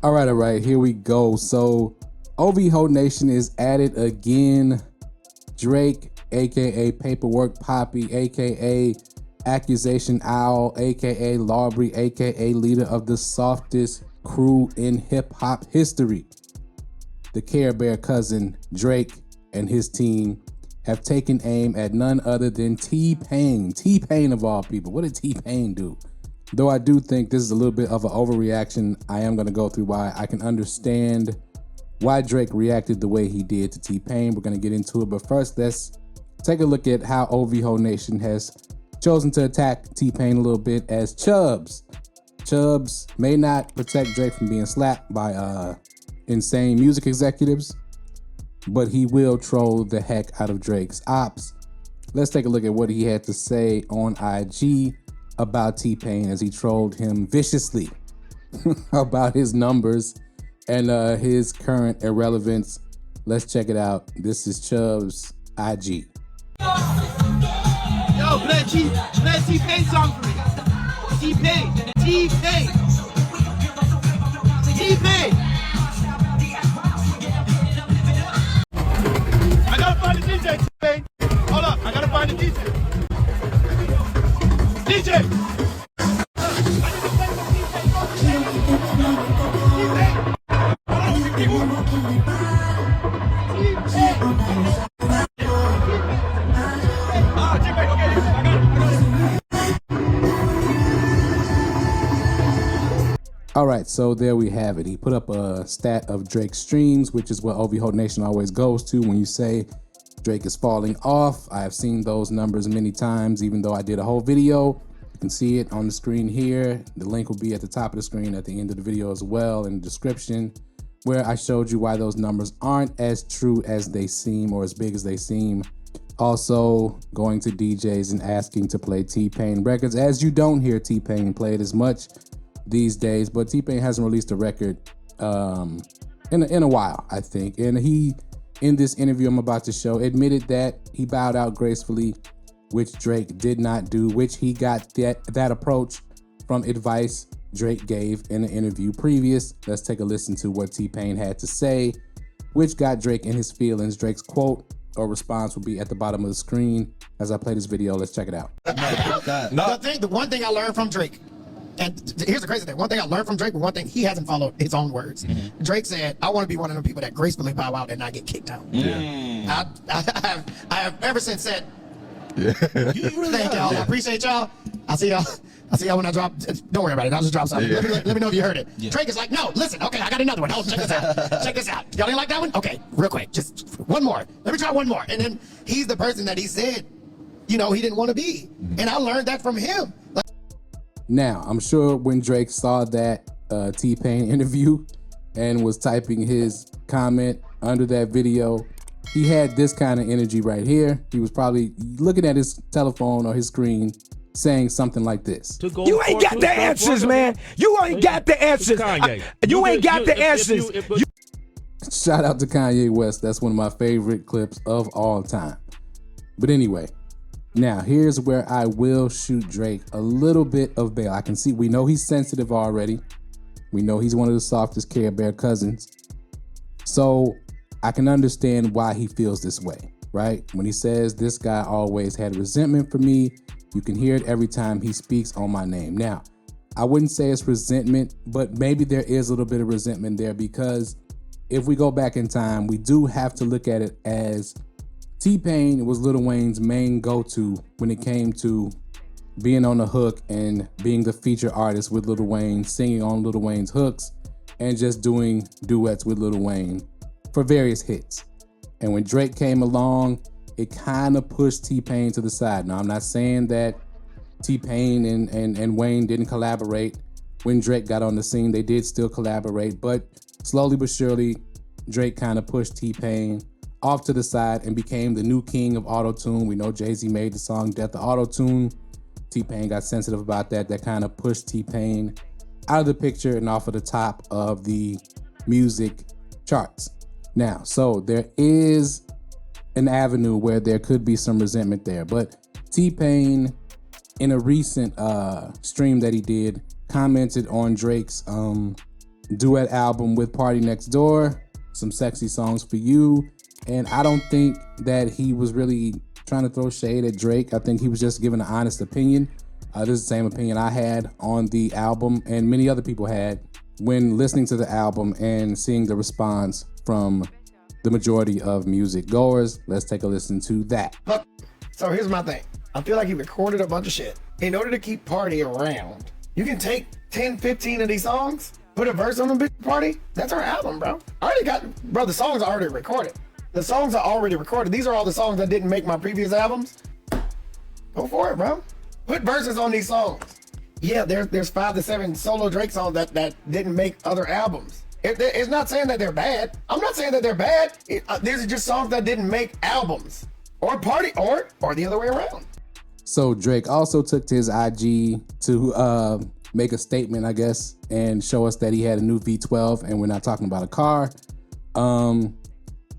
All right, here we go. So OVO Nation is at it again. Drake, aka Paperwork Poppy, aka Accusation Owl, aka Lawbury, aka leader of the softest crew in hip hop history. The Care Bear cousin Drake and his team have taken aim at none other than T-Pain. T-Pain of all people. What did T-Pain do? Though I do think this is a little bit of an overreaction, I am going to go through why. I can understand why Drake reacted the way he did to T-Pain. We're going to get into it, but first let's take a look at how OVO Nation has chosen to attack T-Pain a little bit as Chubbs. Chubbs may not protect Drake from being slapped by insane music executives, but he will troll the heck out of Drake's ops. Let's take a look at what he had to say on IG about T-Pain as he trolled him viciously about his numbers and his current irrelevance. Let's check it out. This is Chubbs' IG. Yo, play T-Pain song for me. T-Pain. T-Pain. T-Pain. I gotta find the DJ, T-Pain. Hold up, I gotta find the DJ. DJ! All right, so there we have it. He put up a stat of Drake's streams, which is what OVO Nation always goes to when you say Drake is falling off. I have seen those numbers many times, even though I did a whole video. You can see it on the screen here. The link will be at the top of the screen at the end of the video as well in the description, where I showed you why those numbers aren't as true as they seem or as big as they seem. Also going to DJs and asking to play T-Pain records, as you don't hear T-Pain played as much these days, but T-Pain hasn't released a record in a while, I think. And he, in this interview I'm about to show, admitted that he bowed out gracefully, which Drake did not do, which he got that approach from advice Drake gave in an interview previous. Let's take a listen to what T-Pain had to say, which got Drake in his feelings. Drake's quote or response will be at the bottom of the screen as I play this video. Let's check it out. The one thing I learned from Drake, and here's the crazy thing, one thing I learned from Drake, but one thing he hasn't followed his own words. Drake said, I want to be one of the people that gracefully bow out and not get kicked out. I have ever since said, thank y'all, I appreciate y'all. I see y'all when I drop. Don't worry about it, I'll just drop something. Let me know if you heard it. Drake is like, no, listen, okay, I got another one. Hold on, check this out. Check this out. Y'all didn't like that one? Okay, real quick, just one more. Let me try one more. And then he's the person that he said, you know, he didn't want to be. And I learned that from him. Now, I'm sure when Drake saw that T-Pain interview and was typing his comment under that video, he had this kind of energy right here. He was probably looking at his telephone or his screen saying something like this. You ain't got the answers, man. You ain't got the answers. You ain't got the answers. Shout out to Kanye West. That's one of my favorite clips of all time. But anyway, now here's where I will shoot Drake a little bit of bail. I can see, we know he's sensitive already. We know he's one of the softest Care Bear cousins. So I can understand why he feels this way, right? When he says this guy always had resentment for me, you can hear it every time he speaks on my name. Now, I wouldn't say it's resentment, but maybe there is a little bit of resentment there, because if we go back in time, we do have to look at it as T-Pain was Lil Wayne's main go-to when it came to being on the hook and being the feature artist with Lil Wayne, singing on Lil Wayne's hooks, and just doing duets with Lil Wayne for various hits. And when Drake came along, it kind of pushed T-Pain to the side. Now, I'm not saying that T-Pain and Wayne didn't collaborate. When Drake got on the scene, they did still collaborate, but slowly but surely, Drake kind of pushed T-Pain off to the side and became the new king of auto-tune. We know Jay-Z made the song Death of Auto-Tune. T-Pain got sensitive about that. That kind of pushed T-Pain out of the picture and off of the top of the music charts. Now, so there is an avenue where there could be some resentment there, but T-Pain, in a recent stream that he did, commented on Drake's duet album with Party Next Door, Some Sexy Songs for You, and I don't think that he was really trying to throw shade at Drake. I think he was just giving an honest opinion. This is the same opinion I had on the album and many other people had when listening to the album and seeing the response from the majority of music goers. Let's take a listen to that. So here's my thing. I feel like he recorded a bunch of shit. In order to keep Party around, you can take 10, 15 of these songs, put a verse on the bitch Party. That's our album, bro. The songs are already recorded. The songs are already recorded. These are all the songs that didn't make my previous albums. Go for it, bro. Put verses on these songs. Yeah, there's 5 to 7 solo Drake songs that didn't make other albums. It's not saying that they're bad. I'm not saying that they're bad. These are just songs that didn't make albums or Party or the other way around. So Drake also took to his IG to make a statement, I guess, and show us that he had a new V12, and we're not talking about a car.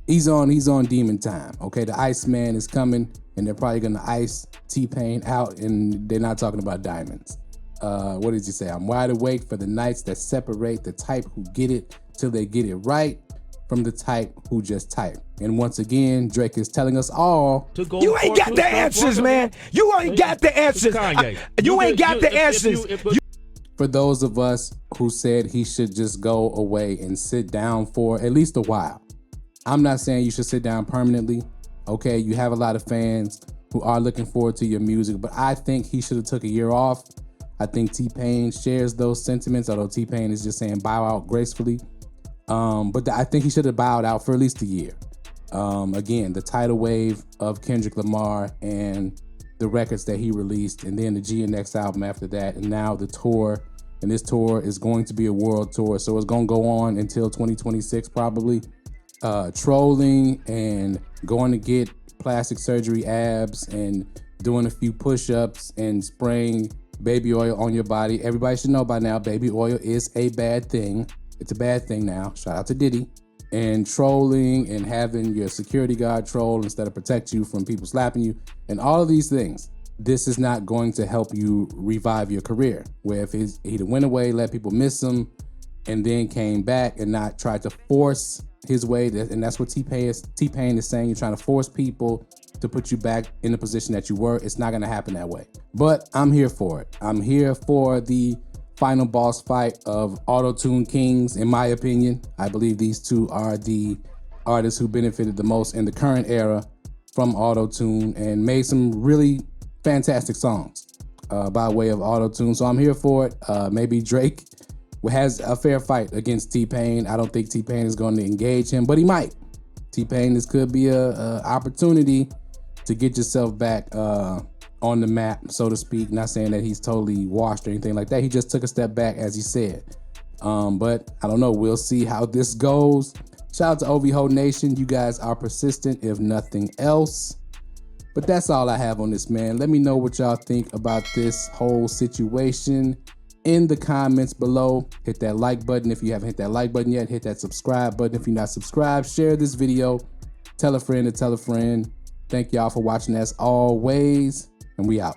He's on demon time. Okay, the Iceman is coming, and they're probably gonna ice T-Pain out, and they're not talking about diamonds. What did he say? I'm wide awake for the nights that separate the type who get it till they get it right from the type who just type. And once again, Drake is telling us all, you ain't got the answers, man. You ain't got the answers. You ain't got the answers. For those of us who said he should just go away and sit down for at least a while. I'm not saying you should sit down permanently. Okay, you have a lot of fans who are looking forward to your music, but I think he should have took a year off. I think T-Pain shares those sentiments, although T-Pain is just saying bow out gracefully. But I think he should have bowed out for at least a year. Again, the tidal wave of Kendrick Lamar and the records that he released, and then the GNX album after that, and now the tour. And this tour is going to be a world tour, so it's going to go on until 2026 probably. Trolling and going to get plastic surgery abs and doing a few push-ups and spraying baby oil on your body. Everybody should know by now, baby oil is a bad thing. It's a bad thing now. Shout out to Diddy. And trolling and having your security guard troll instead of protect you from people slapping you and all of these things. This is not going to help you revive your career. Where if he'd went away, let people miss him, and then came back and not tried to force his way, and that's what T-Pain is saying. You're trying to force people to put you back in the position that you were. It's not going to happen that way. But I'm here for it. I'm here for the final boss fight of Auto-Tune Kings, in my opinion. I believe these two are the artists who benefited the most in the current era from Auto-Tune and made some really fantastic songs by way of Auto-Tune. So I'm here for it. Maybe Drake has a fair fight against T-Pain. I don't think T-Pain is going to engage him, but he might. T-Pain, this could be a opportunity to get yourself back on the map, so to speak. Not saying that he's totally washed or anything like that. He just took a step back, as he said. But I don't know. We'll see how this goes. Shout out to OVO Nation. You guys are persistent, if nothing else. But that's all I have on this, man. Let me know what y'all think about this whole situation in the comments below. Hit that like button if you haven't hit that like button yet. Hit that subscribe button if you're not subscribed. Share this video. Tell a friend to tell a friend. Thank y'all for watching as always, and we out.